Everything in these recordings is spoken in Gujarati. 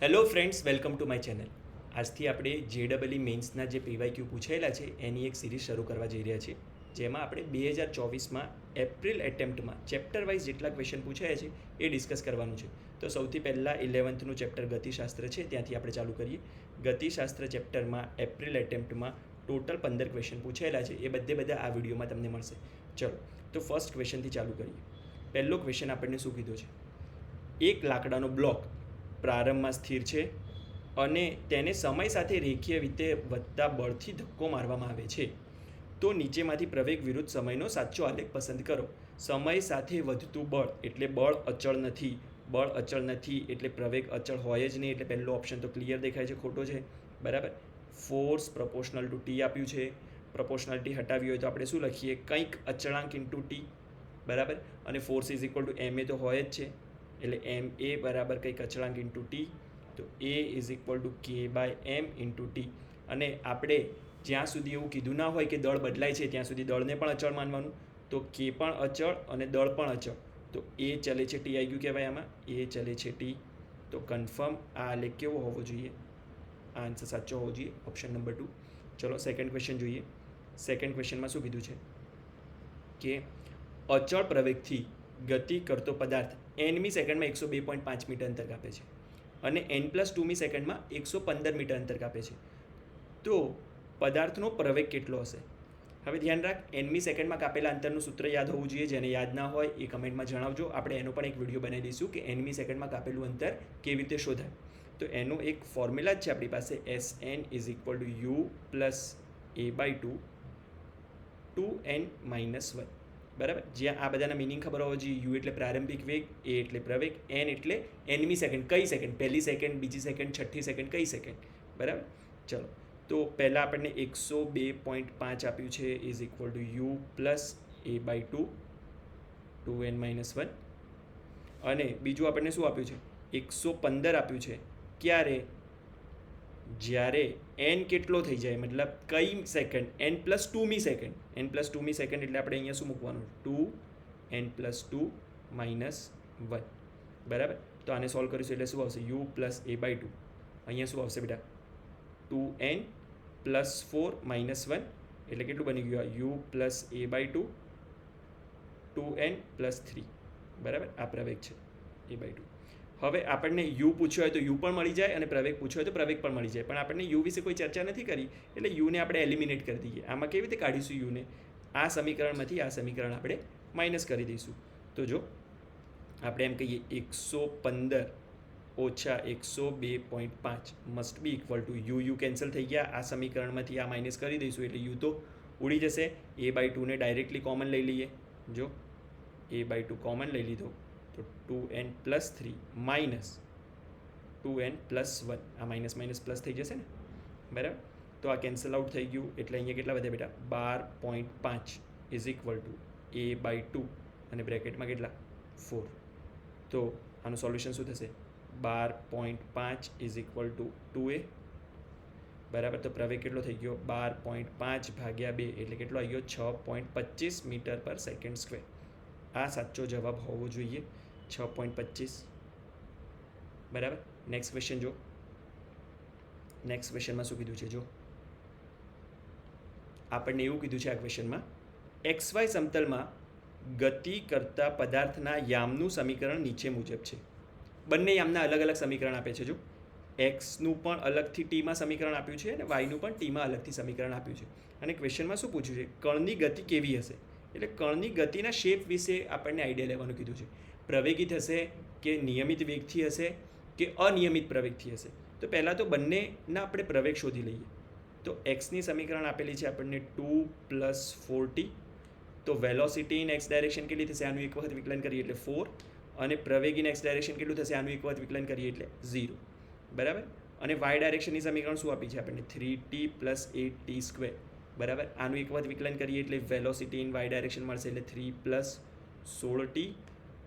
Hello friends, welcome to my channel. આજથી આપણે JEE મેન્સના જે PYQ પૂછાયેલા છે એની એક સિરીઝ શરૂ કરવા જઈ રહ્યા છીએ, જેમાં આપણે 2024માં એપ્રિલ એટેમ્પ્ટમાં ચેપ્ટર વાઇઝ જેટલા ક્વેશ્ચન પૂછાયા છે એ ડિસ્કસ કરવાનું છે. તો સૌથી પહેલાં 11થનું ચેપ્ટર ગતિશાસ્ત્ર છે ત્યાંથી આપણે ચાલુ કરીએ. ગતિશાસ્ત્ર ચેપ્ટરમાં એપ્રિલ એટેમ્પ્ટમાં ટોટલ 15 ક્વેશ્ચન પૂછાયેલા છે, એ બધા આ વિડીયોમાં તમને મળશે. ચલો, તો ફર્સ્ટ ક્વેશ્ચનથી ચાલુ કરીએ. પહેલો ક્વેશ્ચન આપણને શું કીધો છે? એક લાકડાનો બ્લોક પ્રારંભમાં સ્થિર છે અને તેને સમય સાથે રેખીય રીતે વધતા બળથી ધક્કો મારવામાં આવે છે, તો નીચેમાંથી પ્રવેગ વિરુદ્ધ સમયનો સાચો આલેખ પસંદ કરો. સમય સાથે વધતું બળ એટલે બળ અચળ નથી. બળ અચળ નથી એટલે પ્રવેગ અચળ હોય જ નહીં, એટલે પહેલો ઓપ્શન તો ક્લિયર દેખાય છે, ખોટો છે. બરાબર. ફોર્સ પ્રપોર્શનલ ટુ ટી આપ્યું છે. પ્રપોર્શનાલિટી હટાવી હોય તો આપણે શું લખીએ? કંઈક અચળાંક ઇન્ટુ ટી. બરાબર. અને ફોર્સ ઇઝ ઇક્વલ ટુ એમ એ તો હોય જ છે, એટલે એમ એ બરાબર કંઈક અચળાંક ઇન્ટુ ટી, તો એ ઇઝ ઇક્વલ ટુ કે બાય એમ ઇન્ટુ ટી. અને આપણે જ્યાં સુધી એવું કીધું ના હોય કે દળ બદલાય છે ત્યાં સુધી દળને પણ અચળ માનવાનું, તો કે પણ અચળ અને દળ પણ અચળ, તો એ ચલે છે ટી આવી ગયું કહેવાય આમાં, એ ચલે છે ટી. તો કન્ફર્મ આ આલેખ કેવો હોવો જોઈએ? આ આન્સર સાચો હોવો જોઈએ, ઓપ્શન નંબર 2. ચલો સેકન્ડ ક્વેશ્ચન જોઈએ. સેકન્ડ ક્વેશ્ચનમાં શું કીધું છે કે અચળ પ્રવેગથી ગતિ કરતો પદાર્થ nમી સેકન્ડમાં 102.5 મીટર અંતર કાપે છે અને n+2મી સેકન્ડમાં 115 મીટર અંતર કાપે છે, તો પદાર્થનો પ્રવેગ કેટલો હશે? હવે ધ્યાન રાખ, nમી સેકન્ડમાં કાપેલા અંતરનું સૂત્ર યાદ હોવું જોઈએ. જેને યાદ ના હોય એ કમેન્ટમાં જણાવજો, આપણે એનો પણ એક વિડીયો બનાવી દઈશું કે nમી સેકન્ડમાં કાપેલું અંતર કેવી રીતે શોધાય. તો એનો એક ફોર્મ્યુલા જ છે આપણી પાસે, Sn is equal to you plus a/2 2n-1. બરાબર. જ્યાં આ બધાના મિનિંગ ખબર હોવો જોઈએ. યુ એટલે પ્રારંભિક વેગ, એ એટલે પ્રવેગ, એન એટલે nમી સેકન્ડ. કઈ સેકન્ડ? પહેલી સેકન્ડ, બીજી સેકન્ડ, છઠ્ઠી સેકન્ડ, કઈ સેકન્ડ? બરાબર. ચલો, તો પહેલાં આપણને 102.5 આપ્યું છે is equal to you plus a/2 2n-1. અને બીજું આપણને શું આપ્યું છે? 115 આપ્યું છે. ક્યારે? જ્યારે n કેટલો થઈ જાય, મતલબ કઈ સેકન્ડ? n+2મી સેકન્ડ. n+2મી સેકન્ડ એટલે આપણે અહીંયા શું મૂકવાનું? 2n+2 -1. બરાબર. તો આને સોલ્વ કરીશું એટલે શું આવશે? u plus a/2. અહીંયા શું આવશે બેટા? 2n+4 -1 એટલે કેટલું બની ગયું? u plus a/2 2n+3. બરાબર. આ પ્રવેગ છે a/2. હવે આપણને યુ પૂછ્યો હોય તો યુ પણ મળી જાય અને પ્રવેગ પૂછ્યો હોય તો પ્રવેગ પણ મળી જાય, પણ આપણને યુ વિશે કોઈ ચર્ચા નથી કરી એટલે યુને આપણે એલિમિનેટ કરી દઈએ. આમાં કેવી રીતે કાઢીશું યુને? આ સમીકરણમાંથી આ સમીકરણ આપણે માઇનસ કરી દઈશું. તો જો આપણે એમ કહીએ 115 ઓછા 102.5 must be equal to you cancel થઈ ગયા. આ સમીકરણમાંથી આ માઇનસ કરી દઈશું એટલે યુ તો ઉડી જશે. a/2ને ડાયરેક્ટલી કોમન લઈ લઈએ. જો a/2 કોમન લઈ લીધો તો 2n+3 માઇનસ 2n+1. આ માઇનસ માઇનસ પ્લસ થઈ જશે ને. બરાબર. તો આ કેન્સલ આઉટ થઈ ગયું એટલે અહીંયા કેટલા વધ્યા બેટા? 12.5 ઇઝ ઇક્વલ ટુ a/2 અને બ્રેકેટમાં કેટલા? 4. તો આનું સોલ્યુશન શું થશે? 12.5 ઇઝ ઇક્વલ ટુ 2a. બરાબર. તો પ્રવેગ કેટલો થઈ ગયો? 12.5 ભાગ્યા 2 એટલે કેટલો આવી ગયો? 6.25 મીટર પર સેકન્ડ સ્ક્વેર. આ સાચો જવાબ હોવો જોઈએ, 6.25. બરાબર. નેક્સ્ટ ક્વેશ્ચન જો. નેક્સ્ટ ક્વેશ્ચનમાં શું કીધું છે? જો આપણને એવું કીધું છે આ ક્વેશ્ચનમાં, XY સમતલમાં ગતિ કરતા પદાર્થના યામનું સમીકરણ નીચે મુજબ છે. બંને યામના અલગ અલગ સમીકરણ આપે છે. જો એક્સનું પણ અલગથી ટીમાં સમીકરણ આપ્યું છે અને વાયનું પણ ટીમાં અલગથી સમીકરણ આપ્યું છે. અને ક્વેશ્ચનમાં શું પૂછ્યું છે? કણની ગતિ કેવી હશે? એટલે કણની ગતિના શેપ વિશે આપણને આઈડિયા લેવાનું કીધું છે. પ્રવેગિત હશે કે નિયમિત વેગથી હશે કે અનિયમિત પ્રવેગથી હશે? તો પહેલાં તો બંનેના આપણે પ્રવેગ શોધી લઈએ. તો એક્સની સમીકરણ આપેલી છે આપણને 2 + 4t. તો વેલોસિટી ઇન એક્સ ડાયરેક્શન કેટલી થશે? આનું એક વખત વિકલન કરીએ એટલે 4. અને પ્રવેગ ઇન એક્સ ડાયરેક્શન કેટલું થશે? આનું એક વખત વિકલન કરીએ એટલે 0. બરાબર. અને વાય ડાયરેક્શનની સમીકરણ શું આપી છે આપણને? 3t + 8t². બરાબર. આનું એક વખત વિકલન કરીએ એટલે વેલોસિટી ઇન વાય ડાયરેક્શન મળશે એટલે 3 + 16t.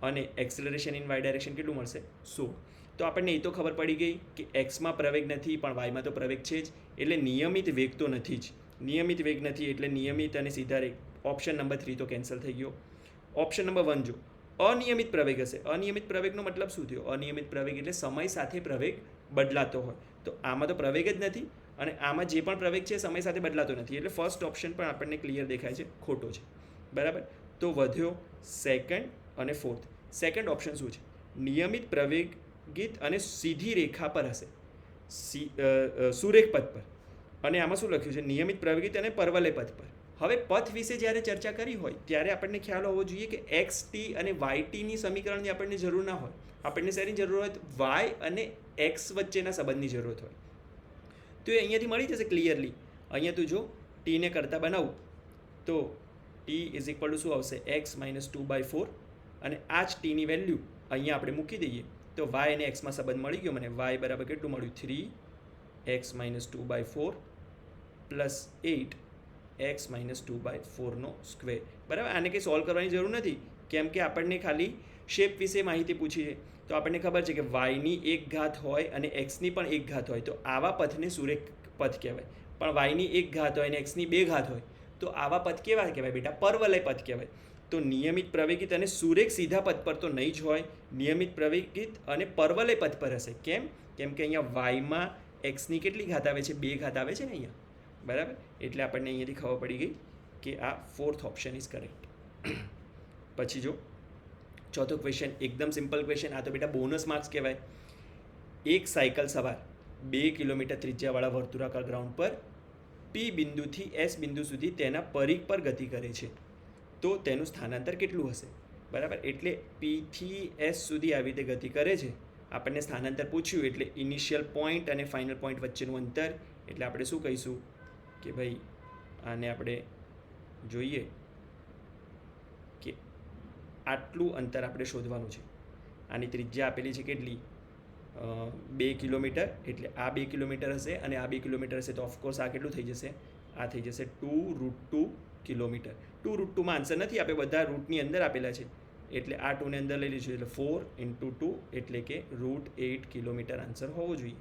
અને એક્સેલરેશન ઇન વાય ડાયરેક્શન કેટલું મળશે? 16. તો આપણને એ તો ખબર પડી ગઈ કે એક્સમાં પ્રવેગ નથી પણ વાયમાં તો પ્રવેગ છે જ, એટલે નિયમિત વેગ તો નથી જ. નિયમિત વેગ નથી એટલે નિયમિત અને સીધા રેખ. ઓપ્શન નંબર 3 તો કેન્સલ થઈ ગયો. ઓપ્શન નંબર 1 જો અનિયમિત પ્રવેગ હશે. અનિયમિત પ્રવેગનો મતલબ શું થયો? અનિયમિત પ્રવેગ એટલે સમય સાથે પ્રવેગ બદલાતો હોય. તો આમાં તો પ્રવેગ જ નથી અને આમાં જે પણ પ્રવેગ છે સમય સાથે બદલાતો નથી, એટલે ફર્સ્ટ ઓપ્શન પણ આપણને ક્લિયર દેખાય છે, ખોટો છે. બરાબર. તો વધ્યો સેકન્ડ અને ફોર્થ. સેકન્ડ ઓપ્શન શું છે? નિયમિત પ્રવેગિત અને સીધી રેખા પર હશે, સુરેખ પથ પર. અને આમાં શું લખ્યું છે? નિયમિત પ્રવેગિત અને પરવલય પથ પર. હવે પથ વિશે જ્યારે ચર્ચા કરી હોય ત્યારે આપણને ખ્યાલ હોવો જોઈએ કે એક્સ ટી અને વાય ટીની સમીકરણની આપણને જરૂર ના હોય. આપણને શેની જરૂર હોય? વાય અને એક્સ વચ્ચેના સંબંધની જરૂરત હોય. તો એ અહીંયાથી મળી જશે ક્લિયરલી. અહીંયા તું જો ટીને કરતાં બનાવું તો ટી ઇઝ ઇક્વલ ટુ શું આવશે? એક્સ -2/4. અને આ જ ટીની વેલ્યુ અહીંયા આપણે મૂકી દઈએ તો વાય અને એક્સમાં સંબંધ મળી ગયો મને. વાય બરાબર કેટલું મળ્યું? 3x -2/4 plus 8x -2/4 square. બરાબર. આને કંઈ સોલ્વ કરવાની જરૂર નથી, કેમ કે આપણને ખાલી શેપ વિશે માહિતી પૂછી છે. તો આપણને ખબર છે કે વાયની એક ઘાત હોય અને એક્સની પણ એક ઘાત હોય તો આવા પથને સુરેખ પથ કહેવાય. પણ વાયની એક ઘાત હોય અને એક્સની બે ઘાત હોય તો આવા પથ કેવા કહેવાય બેટા? પરવલય પથ કહેવાય. તો નિયમિત પ્રવેગિત અને સુરેખ સીધા પથ પર તો નહીં જ હોય. નિયમિત પ્રવેગિત અને પરવલય પથ પર હશે. કેમ? કેમ કે અહીંયા વાયમાં એક્સની કેટલી ઘાત આવે છે? 2 ઘાત આવે છે ને અહીંયા. બરાબર. એટલે આપણને અહીંયાથી ખબર પડી ગઈ કે આ ફોર્થ ઓપ્શન ઇઝ કરેક્ટ. પછી જો ચોથો ક્વેશ્ચન, એકદમ સિમ્પલ ક્વેશ્ચન. આ તો બેટા બોનસ માર્ક્સ કહેવાય. એક સાયકલ સવાર 2 કિલોમીટર ત્રિજ્યાવાળા વર્તુળાકાર ગ્રાઉન્ડ પર પી બિંદુથી એસ બિંદુ સુધી તેના પરિઘ પર ગતિ કરે છે, તો તેનું સ્થાનાંતર કેટલું હશે? બરાબર. એટલે પીથી એસ સુધી આવી રીતે ગતિ કરે છે. આપણને સ્થાનાંતર પૂછ્યું એટલે ઇનિશિયલ પોઈન્ટ અને ફાઇનલ પોઈન્ટ વચ્ચેનું અંતર. એટલે આપણે શું કહીશું કે ભાઈ આને આપણે જોઈએ કે આટલું અંતર આપણે શોધવાનું છે. આની ત્રિજ્યા આપેલી છે કેટલી? 2 કિલોમીટર. એટલે આ 2 કિલોમીટર હશે અને આ 2 કિલોમીટર હશે તો ઓફકોર્સ આ કેટલું થઈ જશે? આ થઈ જશે 2√2 કિલોમીટર. 2√2માં આન્સર નથી આપે, બધા રૂટની અંદર આપેલા છે. એટલે આ 2ને અંદર લઈ લઈશું એટલે 4 × 2 એટલે કે √8 કિલોમીટર આન્સર હોવો જોઈએ.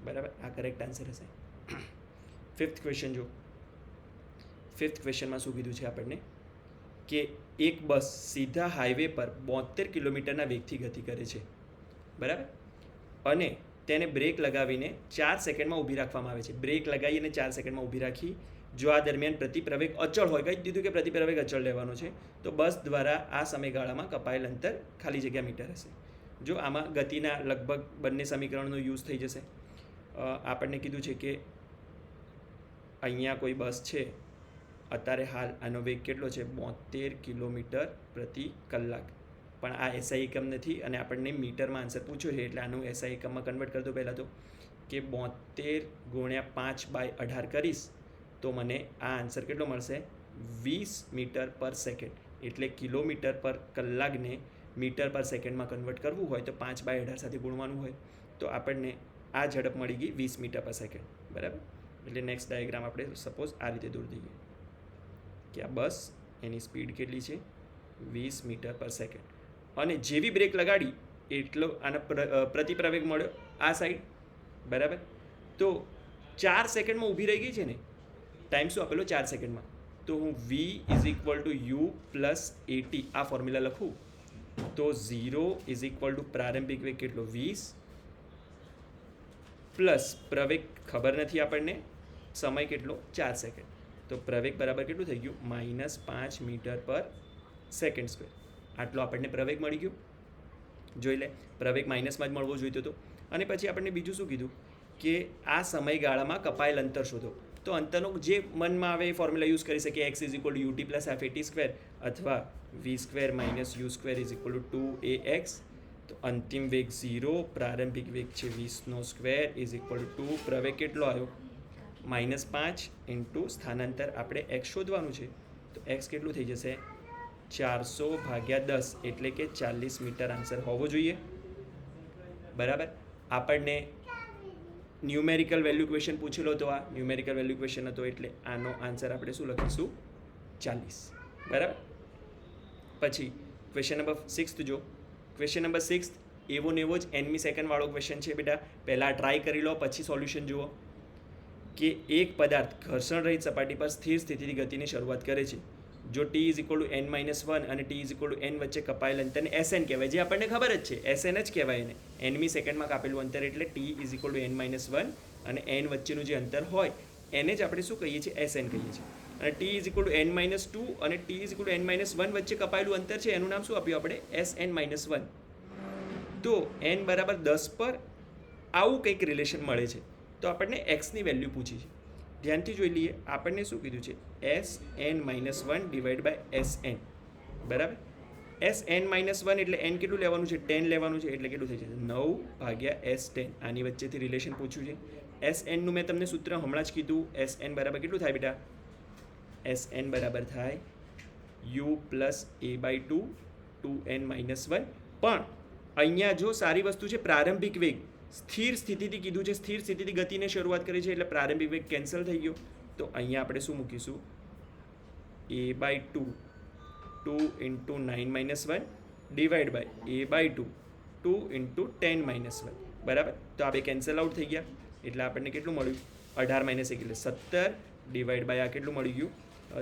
બરાબર. આ કરેક્ટ આન્સર હશે. ફિફ્થ ક્વેશ્ચન જો. ફિફ્થ ક્વેશ્ચનમાં શું કીધું છે આપણને કે એક બસ સીધા હાઈવે પર 72 કિલોમીટરના વેગથી ગતિ કરે છે. બરાબર. અને તેને બ્રેક લગાવીને 4 સેકન્ડમાં ઊભી રાખવામાં આવે છે. બ્રેક લગાવીને 4 સેકન્ડમાં ઊભી રાખી. જો આ દરમિયાન પ્રતિપ્રવેગ અચળ હોય, કહી દીધું કે પ્રતિપ્રવેગ અચળ લેવાનો છે, તો બસ દ્વારા આ સમયગાળામાં કપાયેલ અંતર ખાલી જગ્યા મીટર હશે. જો આમાં ગતિના લગભગ બંને સમીકરણનો યુઝ થઈ જશે. આપણને કીધું છે કે અહીંયા કોઈ બસ છે, અત્યારે હાલ આનો વેગ કેટલો છે? 72 કિલોમીટર પ્રતિ કલાક. પણ આ એસઆઈ એકમ નથી અને આપણને મીટરમાં આન્સર પૂછ્યો છે એટલે આનું એસઆઈ એકમમાં કન્વર્ટ કરી દો પહેલાં તો, કે 72 × 5/18 કરીશ તો મને આ આન્સર કેટલો મળશે? 20 મીટર પર સેકન્ડ. એટલે કિલોમીટર પર કલાકને મીટર પર સેકન્ડમાં કન્વર્ટ કરવું હોય તો 5/18 સાથે ગુણવાનું હોય તો આપણને આ ઝડપ મળી ગઈ 20 મીટર પર સેકન્ડ. બરાબર. એટલે નેક્સ્ટ ડાયાગ્રામ આપણે સપોઝ આ રીતે દોરી દઈએ કે આ બસ એની સ્પીડ કેટલી છે? 20 મીટર પર સેકન્ડ. અને જેવી બ્રેક લગાડી એટલો આના પ્રતિપ્રવેગ મળ્યો આ સાઈડ. બરાબર. તો 4 સેકન્ડમાં ઊભી રહી ગઈ છે ને. ટાઈમ શું આપેલો? 4 સેકન્ડમાં. તો હું v = u + at આ ફોર્મ્યુલા લખું તો 0 = પ્રારંભિક વેગ કેટલો? 20 પ્લસ પ્રવેગ ખબર નથી આપણને, સમય કેટલો? 4 સેકન્ડ. તો પ્રવેગ બરાબર કેટલું થઈ ગયું? -5 મીટર પર સેકન્ડ સ્ક્વેર. આટલો આપણને પ્રવેગ મળી ગયો. જોઈ લે, પ્રવેગ માઇનસમાં જ મળવો જોઈતો હતો. અને પછી આપણને બીજું શું કીધું કે આ સમયગાળામાં કપાયેલ અંતર શોધો. તો અંતરનો જે મનમાં આવે એ ફોર્મ્યુલા યુઝ કરી શકીએ. x = ut + f/at² અથવા v² - u² = 2ax. તો અંતિમ વેગ 0, પ્રારંભિક વેગ છે 20² = 2. પ્રવેગ કેટલો આવ્યો? -5 × સ્થાનાંતર આપણે x શોધવાનું છે. તો x કેટલું થઈ જશે? 400/10 એટલે કે 40 મીટર આન્સર હોવો જોઈએ. બરાબર. આપણને ન્યુમેરિકલ વેલ્યુ ક્વેશ્ચન પૂછેલો હતો. આ ન્યુમેરિકલ વેલ્યુ ક્વેશ્ચન હતો એટલે આનો આન્સર આપણે શું લખીશું? 40. બરાબર. પછી ક્વેશ્ચન નંબર 6 જો. ક્વેશ્ચન નંબર 6 એવો ને એવો જ nમી સેકન્ડવાળો ક્વેશ્ચન છે બેટા. પહેલાં ટ્રાય કરી લો પછી સોલ્યુશન જુઓ. કે એક પદાર્થ ઘર્ષણ રહિત સપાટી પર સ્થિર સ્થિતિથી ગતિની શરૂઆત કરે છે. જો T is equal two n-1 અને T is equal two n વચ્ચે કપાયેલ અંતરને SN કહેવાય, જે આપણને ખબર જ છે, SN જ કહેવાય એને. nમી સેકન્ડમાં કાપેલું અંતર એટલે T is equal two n-1 અને n વચ્ચેનું જે અંતર હોય એને જ આપણે શું કહીએ છીએ? SN કહીએ છીએ. અને T is equal two n-2 અને T is equal two n-1 વચ્ચે કપાયેલું અંતર છે એનું નામ શું આપ્યું આપણે? SN-1. તો n બરાબર 10 પર આવું કંઈક રિલેશન મળે છે. તો આપણને એક્સની વેલ્યુ પૂછી છે. ધ્યાનથી જોઈ લઈએ. આપણને શું કીધું છે? SN-1 divide by SN. બરાબર. SN-1 એટલે n કેટલું લેવાનું છે? 10 લેવાનું છે. એટલે કેટલું થઈ જશે? 9/S10. આની વચ્ચેથી રિલેશન પૂછ્યું છે. SNનું મેં તમને સૂત્ર હમણાં જ કીધું. SN બરાબર કેટલું થાય બેટા? SN બરાબર થાય U પ્લસ A/2 2n-1. પણ અહીંયા જો સારી વસ્તુ છે, પ્રારંભિક વેગ સ્થિર સ્થિતિથી કીધું છે, સ્થિર સ્થિતિથી ગતિને શરૂઆત કરી છે એટલે પ્રારંભિક વેગ કેન્સલ થઈ ગયો. તો અહીંયા આપણે શું મૂકીશું? A/2 2 × 9-1 divide by A/2 2 × 10-1. બરાબર. તો આ બે કેન્સલ આઉટ થઈ ગયા એટલે આપણને કેટલું મળ્યું? 18 - 1 એટલે 17 ડિવાઈડ બાય આ કેટલું મળી ગયું?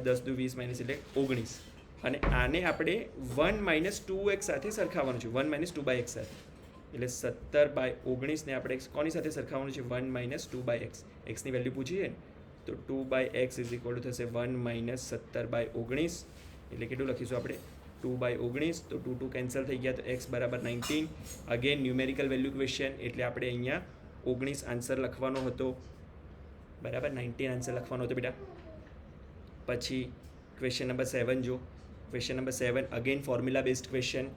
10 × 20 - એટલે 19. અને આને આપણે 1 - 2x સાથે સરખાવવાનું છે, 1 - 2/x સાથે. એટલે 17/19 આપણે કોની સાથે સરખાવવાનું છે? 1 - 2/x. એક્સની વેલ્યુ પૂછી છે ને, તો 2/x ઇઝ ઇક્વલ ટુ થશે 1 - 17/19. એટલે કેટલું લખીશું આપણે? 2/19. તો 2 કેન્સલ થઈ ગયા, તો x બરાબર 19. અગેન ન્યુમેરિકલ વેલ્યુ ક્વેશ્ચન એટલે આપણે અહીંયા 19 આન્સર લખવાનો હતો. બરાબર. 19 આન્સર લખવાનો હતો બેટા. પછી ક્વેશ્ચન નંબર 7 જો. Question number 7 again formula based question.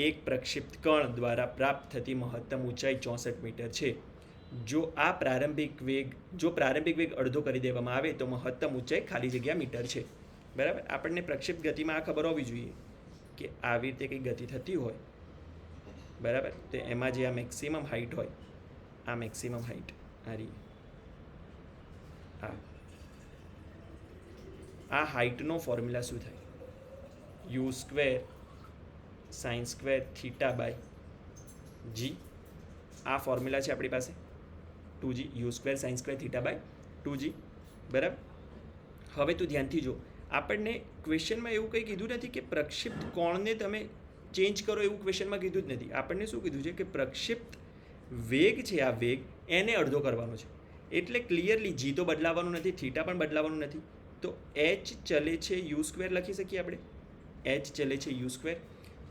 એક પ્રક્ષિપ્ત કણ દ્વારા પ્રાપ્ત થતી મહત્તમ ઊંચાઈ 64 મીટર છે. જો પ્રારંભિક વેગ અડધો કરી દેવામાં આવે તો મહત્તમ ઊંચાઈ ખાલી જગ્યા મીટર છે. બરાબર. આપણને પ્રક્ષિપ્ત ગતિમાં આ ખબર હોવી જોઈએ કે આવી રીતે કંઈ ગતિ થતી હોય, બરાબર, તો એમાં જે આ મેક્સિમમ હાઇટ હોય, આ મેક્સિમમ હાઇટ આ હાઇટનો ફોર્મ્યુલા શું થાય? u² sin² θ/g. આ ફોર્મ્યુલા છે આપણી પાસે 2g. u² sin² θ/2g. બરાબર. હવે તું ધ્યાનથી જો. આપણને ક્વેશ્ચનમાં એવું કંઈ કીધું નથી કે પ્રક્ષિપ્ત કોણને તમે ચેન્જ કરો, એવું ક્વેશ્ચનમાં કીધું જ નથી. આપણને શું કીધું છે કે પ્રક્ષિપ્ત વેગ છે, આ વેગ એને અડધો કરવાનો છે. એટલે ક્લિયરલી g તો બદલાવાનું નથી, થીટા પણ બદલાવાનું નથી. તો h ચલે છે u² લખી શકીએ આપણે. h ચલે છે u².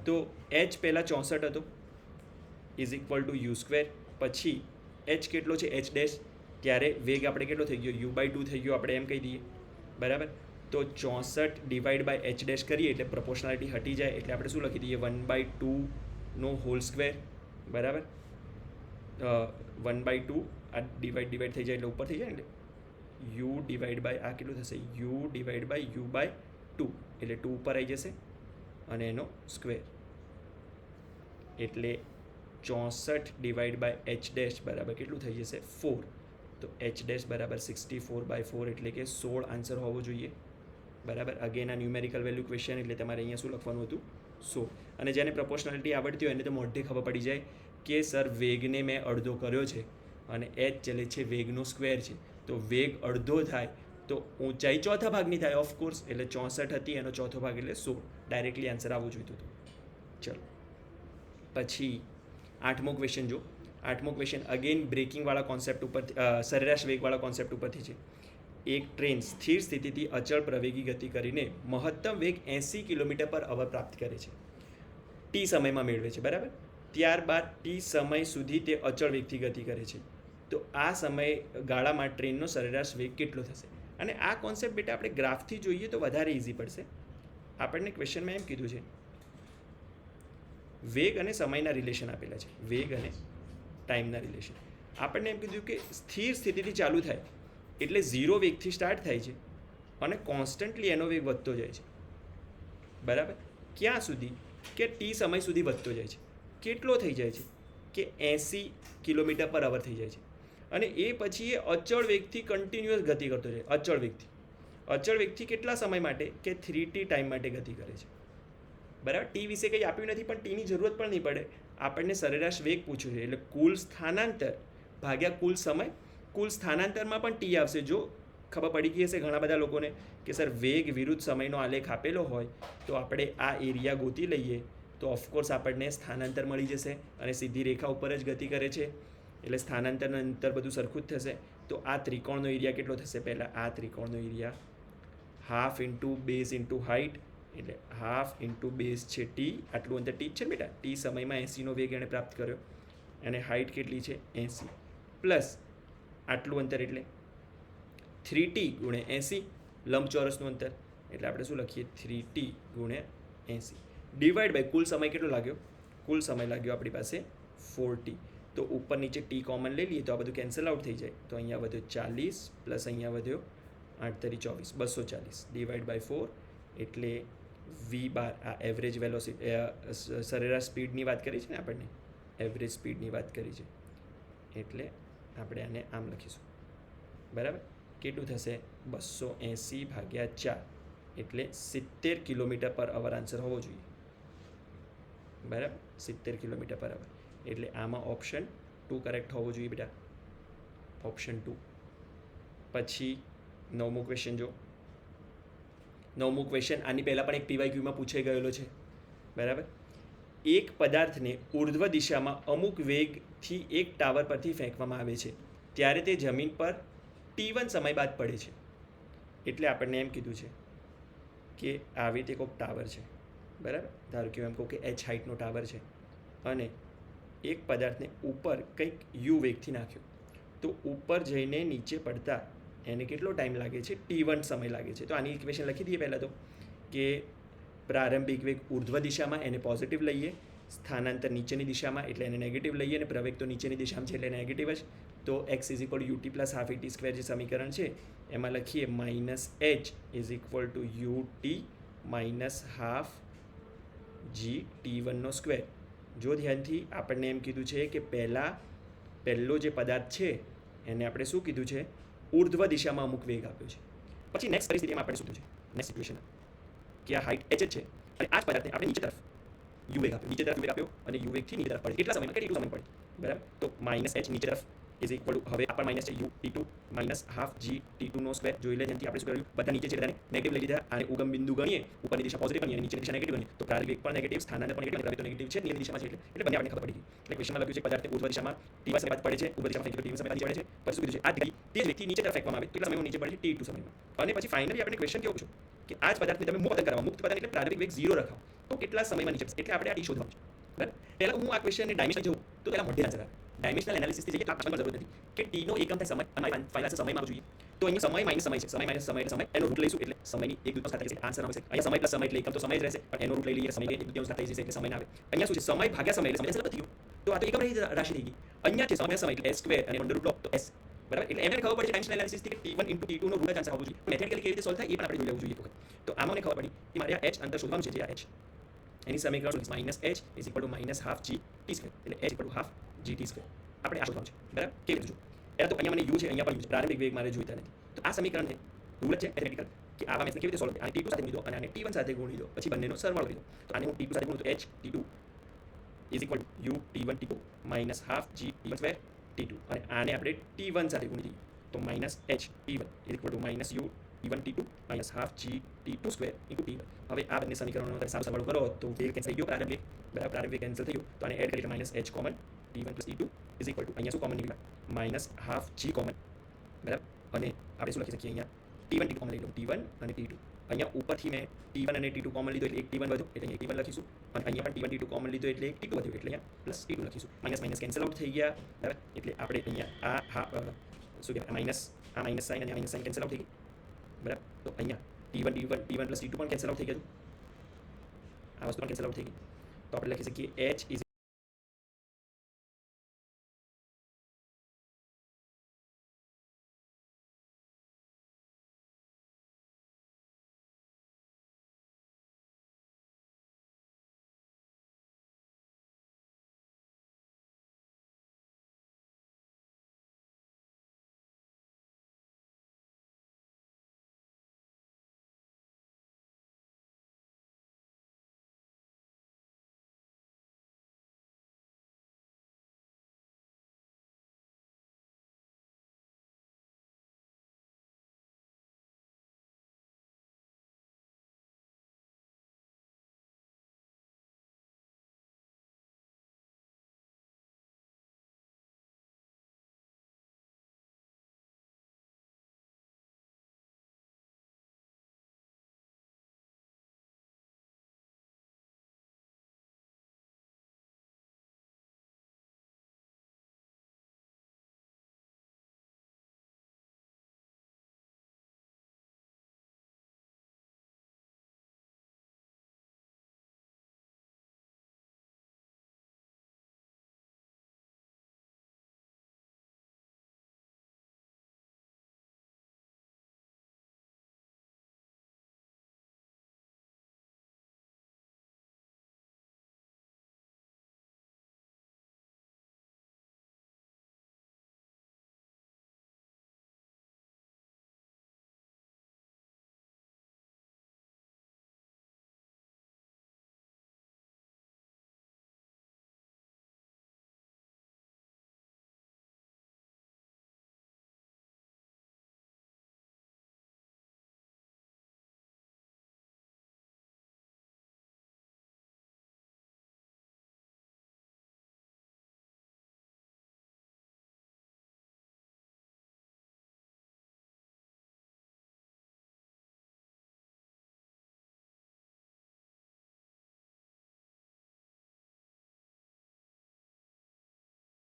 તો h પહેલાં 64 હતો ઇઝ ઇક્વલ ટુ u². પછી h કેટલો છે? h'. ત્યારે વેગ આપણે કેટલો થઈ ગયો? u/2 થઈ ગયો, આપણે એમ કહી દઈએ. બરાબર. તો 64 ડિવાઈડ બાય h' કરીએ એટલે પ્રપોર્શનાલિટી હટી જાય. એટલે આપણે શું લખી દઈએ? 1/2 હોલ સ્ક્વેર. બરાબર. 1/2 આ ડિવાઈડ થઈ જાય એટલે ઉપર થઈ જાય એટલે u ડિવાઈડ બાય આ કેટલું થશે? u ડિવાઈડ બાય u/2 એટલે 2 ઉપર આવી જશે અને એનો સ્ક્વેર. એટલે 64 ડિવાઈડ બાય h' બરાબર કેટલું થઈ જશે? 4. તો h' બરાબર 64/4 એટલે કે 16 આન્સર હોવો જોઈએ. બરાબર. અગેન આ ન્યુમેરિકલ વેલ્યુ ક્વેશ્ચન એટલે તમારે અહીંયા શું લખવાનું હતું? 16. અને જેને પ્રપોર્શનાલિટી આવડતી હોય એને તો મોઢે ખબર પડી જાય કે સર વેગને મેં અડધો કર્યો છે અને h ચલે છે વેગનો સ્ક્વેર છે. તો વેગ અડધો થાય તો ઊંચાઈ ચોથા ભાગની થાય ઓફકોર્સ. એટલે 64 હતી, એનો ચોથો ભાગ એટલે 16. ડાયરેક્ટલી આન્સર આવવું જોઈતું હતું. ચલો પછી 8મો ક્વેશ્ચન જો. 8મો ક્વેશ્ચન અગેન બ્રેકિંગવાળા કોન્સેપ્ટ ઉપર, સરેરાશ વેગવાળા કોન્સેપ્ટ ઉપરથી છે. એક ટ્રેન સ્થિર સ્થિતિથી અચળ પ્રવેગી ગતિ કરીને મહત્તમ વેગ 80 km/h પ્રાપ્ત કરે છે. ટી સમયમાં મેળવે છે. બરાબર. ત્યારબાદ ટી સમય સુધી તે અચળ વેગથી ગતિ કરે છે. તો આ સમય ગાળામાં ટ્રેનનો સરેરાશ વેગ કેટલો થશે? અને આ કોન્સેપ્ટ બેટા આપણે ગ્રાફથી જોઈએ તો વધારે ઇઝી પડશે. આપણને ક્વેશ્ચનમાં એમ કીધું છે વેગ અને સમયના રિલેશન આપેલા છે, વેગ અને ટાઈમના રિલેશન. આપણને એમ કીધું કે સ્થિર સ્થિતિથી ચાલુ થાય એટલે 0 વેગથી સ્ટાર્ટ થાય છે અને કોન્સ્ટન્ટલી એનો વેગ વધતો જાય છે. બરાબર. ક્યાં સુધી? કે ટી સમય સુધી વધતો જાય છે. કેટલો થઈ જાય છે? કે 80 km/h થઈ જાય છે. અને એ પછી એ અચળ વેગથી કન્ટિન્યુઅસ ગતિ કરતો જાય. અચળ વેગથી કેટલા સમય માટે? કે 3t ટાઈમ માટે ગતિ કરે છે. બરાબર. ટી વિશે કંઈ આપ્યું નથી પણ ટીની જરૂરત પણ નહીં પડે. આપણને સરેરાશ વેગ પૂછ્યું છે એટલે કુલ સ્થાનાંતર ભાગ્યા કુલ સમય. કુલ સ્થાનાંતરમાં પણ ટી આવશે જો ખબર પડી ગઈ હશે ઘણા બધા લોકોને કે સર વેગ વિરુદ્ધ સમયનો આલેખ આપેલો હોય તો આપણે આ એરિયા ગોતી લઈએ તો ઓફકોર્સ આપણને સ્થાનાંતર મળી જશે અને સીધી રેખા ઉપર જ ગતિ કરે છે એટલે સ્થાનાંતરનું અંતર બધું સરખું જ થશે. તો આ ત્રિકોણનો એરિયા કેટલો થશે? પહેલાં આ ત્રિકોણનો area half into base into height, એટલે હાફ ઇન્ટુ બેઝ છે ટી, આટલું અંતર ટી છે બેટા, ટી સમયમાં 80નો વેગ એણે પ્રાપ્ત કર્યો અને હાઇટ કેટલી છે 80 પ્લસ આટલું અંતર એટલે 3t ગુણ્યા 80 લંબચોરસનું અંતર, એટલે આપણે શું લખીએ 3t ગુણ્યા 80 ડિવાઈડ બાય કુલ સમય કેટલો લાગ્યો? કુલ સમય લાગ્યો આપણી પાસે 4t. તો ઉપર નીચે ટી કોમન લઈ લઈએ તો આ બધું કેન્સલ આઉટ થઈ જાય, તો અહીંયા વધ્યો 40 પ્લસ અહીંયા વધ્યો 8 તરી 24 240 ડિવાઈડ બાય 4 એટલે વી બાર, આ એવરેજ વેલોસિટી સરેરાશ સ્પીડની વાત કરી છે ને આપણને, એવરેજ સ્પીડની વાત કરી છે એટલે આપણે આને આમ લખીશું બરાબર. કેટલું થશે? 280 ભાગ્યા 4 એટલે 70 કિલોમીટર પર અવર આન્સર હોવો જોઈએ બરાબર, 70 કિલોમીટર પર અવર. એટલે આમાં ઓપ્શન 2 કરેક્ટ હોવો જોઈએ બેટા, ઓપ્શન 2. પછી 9મો ક્વેશ્ચન જો. 9મો ક્વેશ્ચન આની પહેલાં પણ એક પીવાયક્યુમાં પૂછાઈ ગયેલો છે બરાબર. એક પદાર્થને ઉર્ધ્વ દિશામાં અમુક વેગથી એક ટાવર પરથી ફેંકવામાં આવે છે ત્યારે તે જમીન પર T1 સમય બાદ પડે છે. એટલે આપણને એમ કીધું છે કે આવી રીતે કોઈક ટાવર છે બરાબર, ધારો કે એમ કહું કે h હાઇટનો ટાવર છે અને એક પદાર્થને ઉપર કંઈક યુ વેગથી નાખ્યો તો ઉપર જઈને નીચે પડતા એને કેટલો ટાઈમ લાગે છે? T1 સમય લાગે છે. તો આની ઇક્વેશન લખી દઈએ પહેલાં તો કે પ્રારંભિક વેગ ઉર્ધ્વ દિશામાં એને પોઝિટિવ લઈએ, સ્થાનાંતર નીચેની દિશામાં એટલે એને નેગેટિવ લઈએ, અને પ્રવેગ તો નીચેની દિશામાં છે એટલે નેગેટિવ જ. તો x is equal to u t plus half a t square જે સમીકરણ છે એમાં લખીએ minus h is equal to u t minus half g T1નો સ્ક્વેર. જો ધ્યાનથી આપણને એમ કીધું છે કે પહેલો જે પદાર્થ છે એને આપણે શું કીધું છે? ઉર્ધ્વ દિશામાં અમુક વેગ આપ્યો છે. પછી નેક્સ્ટ પરિસ્થિતિમાં આપણે શું કીધું છે? નેક્સ્ટ સિચ્યુએશન કે આ હાઇટ h જ છે અને આ જ પદાર્થને આપણે નીચે તરફ યુ વેગ આપ્યો, નીચે તરફ યુ વેગ આપ્યો અને યુ વેગથી નીચે તરફ પડે. કેટલા સમયમાં? કેટલું સમય પડે બરાબર. તો માઇનસ એચ નીચે તરફ ઇઝ ઇક્વલ ટુ, હવે આ પણ માઇનસ છે u T2 minus half g T2નો સ્ક્વેર. જોઈ લે જેનાથી આપણે શું કર્યું? બધા નીચે છે બધાને નેગેટિવ લઈ લીધા અને ઉગમ બિંદુ ગણીએ, ઉપરની દિશા પોઝિટિવ ગણીએ અને નીચેની દિશા નેગેટિવ ગણીએ તો પ્રારંભિક વેગ પણ નેગેટિવ, સ્થાનાંતર પણ નેગેટિવ, પ્રવેગ તો નેગેટિવ છે નીચેની દિશામાં છે એટલે બંને આપણને ખબર પડી ગઈ. એટલે ક્વેશ્ચનમાં લખ્યું છે પદાર્થને ઉર્ધ્વ દિશામાં T1 સમય બાદ પડે છે, ઉર્ધ્વ દિશામાં T1 સમય બાદ નીચે પડે છે. પછી શું કીધું છે? આ જગ્યાએ તે જ વ્યક્તિ નીચે તરફ ફેંકવામાં આવે કેટલા સમયમાં નીચે પડે છે? T2 સમયમાં. અને પછી ફાઇનલી આપણે ક્વેશ્ચન કેવું પૂછ્યું કે આ જ પદાર્થને તમે મુક્ત કરાવો, મુક્ત પદાર્થ એટલે પ્રારંભિક વેગ 0 રખાવો તો કેટલા સમયમાં નીચે પડશે? એટલે આપણે આ ટી શોધવાનું છે બરાબર. પહેલાં હું આ ક્વેશ્ચનને ડાયમેન્શન જોઉં તો પહેલાં મોઢે આન્સર આવે. ડાયમેન્શનલ એનાલિસિસથી જઈએ તો આપણે જરૂર નથી કે ટીનો એકમ થાય સમય અને ફાઇલ સમયમાં આવવું જોઈએ. તો અહીંયા સમય માઇનસ સમય છે, સમય માઇનસ સમય એટલે સમય, એનો રૂટ લઈશું એટલે સમયની એક દૂતનો સાથે જશે, આન્સર આવશે. અહીંયા સમય પ્લસ સમય એટલે એકમ તો સમય જ રહેશે પણ એનો રૂટ લઈ લઈએ સમય એક દૂતનો સાથે જશે એટલે સમય ના આવે. અહીંયા શું છે? સમય ભાગ્યા સમય એટલે સમય સરળ થઈ ગયું તો આ તો એકમ રાશિ થઈ ગઈ. અહીંયા છે સમય સમય એટલે s સ્ક્વેર અને અંડર રૂટ લો તો s બરાબર. એટલે એમને ખબર પડી છે ડાયમેન્શનલ એનાલિસિસથી કે T1 * T2 નો રૂટ જ આન્સર આવવું જોઈએ. મેથેમેટિકલી કેવી રીતે સોલ્વ થાય એ પણ આપણે જોઈ લેવું જોઈએ એક વખત. તો આમાં મને ખબર પડી કે મારે આ h અંતર શોધવાનું છે, જે આ h એની સમીકરણ શું? Minus h is equal to minus half g t square, એટલે h equal to half g t square આપણે આ શોધવાનું છે બરાબર. કેવી રીતે? પહેલાં તો અહીંયા મને યુ છે, અહીંયા પણ યુ છે, પ્રારંભિક વેગ મારે જોઈતા નથી. તો આ સમીકરણને રૂલ જ છે મેથેમેટિકલ કે આવા મેથને કેવી રીતે સોલ્વ થાય? આને T2 સાથે ગુણી દો અને આને T1 સાથે ગુણી દો, પછી બંનેનો સરવાળો કરી દો. તો આને હું T2 સાથે ગુણું તો h T2 is equal to u T1 T2 minus half g T1 square T2 અને આને આપણે T1 સાથે ગુણી દઈએ તો minus h T1 is equal to minus u T1 T2 minus half g T2 square into T1. હવે આ બંને સમીકરણોનો તમે સારો સરવાળો કરો તો વેગ કેન્સલ થઈ ગયો, પ્રારંભિક બરાબર, પ્રારંભિક કેન્સલ થઈ ગયું. તો આને એડ કરીએ minus h common T1 plus T2 is equal two અહીંયા શું કોમન નીકળ્યા? માઇનસ હાફ જી કોમન બરાબર. અને આપણે શું લખી શકીએ? અહીંયા T1 T2 કોમન લઈ લો, T1 અને T2. અહીંયા ઉપરથી મેં T1 અને T2 કોમન લીધો એટલે એક T1 વધ્યો એટલે અહીંયા T1 લખીશું અને અહીંયા પણ T1 T2 કોમન લીધો એટલે એક T2 વધ્યો એટલે અહીંયા પ્લસ T2 લખીશું. માઇનસ માઇનસ કેન્સલ આઉટ થઈ ગયા બરાબર. એટલે આપણે અહીંયા આ શું કહેવાય માઇનસ, આ માઇનસ સાઇન અને માઇનસ સાઇન કેન્સલ આઉટ થઈ ગઈ બરાબર. તો અહીંયા T1 પ્લસ T2 પણ કેન્સલ આઉટ થઈ ગયું, આ વસ્તુ પણ કેન્સલ આઉટ થઈ ગઈ. તો આપણે લખી શકીએ h ઇઝ